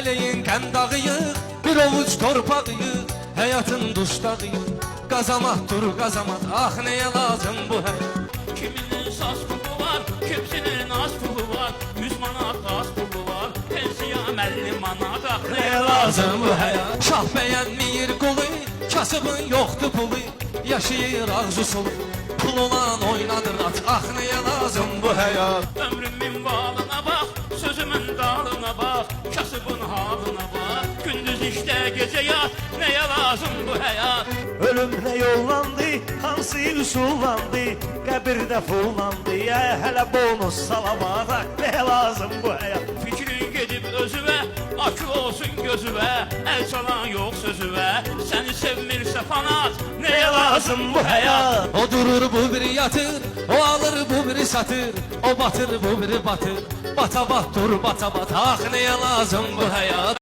Meleğin kəndağıyıq, bir ovuc torpağıyıq, həyatın duşdağıyıq. Qazamat dur qazamat, ah nəyə lazım bu həyat? Kiminin saz pulu var, kimsinin az pulu var, 100 manat az pulu var, pensiya 50 manat, ah nəyə lazım bu həyat? Şah bəyənməyir qulu, kasıbın yoxdur pulu, yaşayır ağzı solu. Pul olan oynadır at, ah nəyə lazım bu həyat? Ömrümün balına bax, sözümün dalına bax, kasıbın halına bax, gündüz işdə gecə yat, nəyə lazım bu həyat? Ölüm nə yollandı, hansı üsullandı, qəbirdə fullandı, hələ bonus salamat, nə lazım bu həyat? Fikrin gedib özüvə, akıl olsun gözüvə, əl çalan yox sözüvə, səni sevmirsə fanat, nəyə lazım bu həyat? O durur bu biri yatır, o alır bu biri satır, o batır bu biri batır. Bata bat dur bata bat, ah nəyə lazım bu həyat?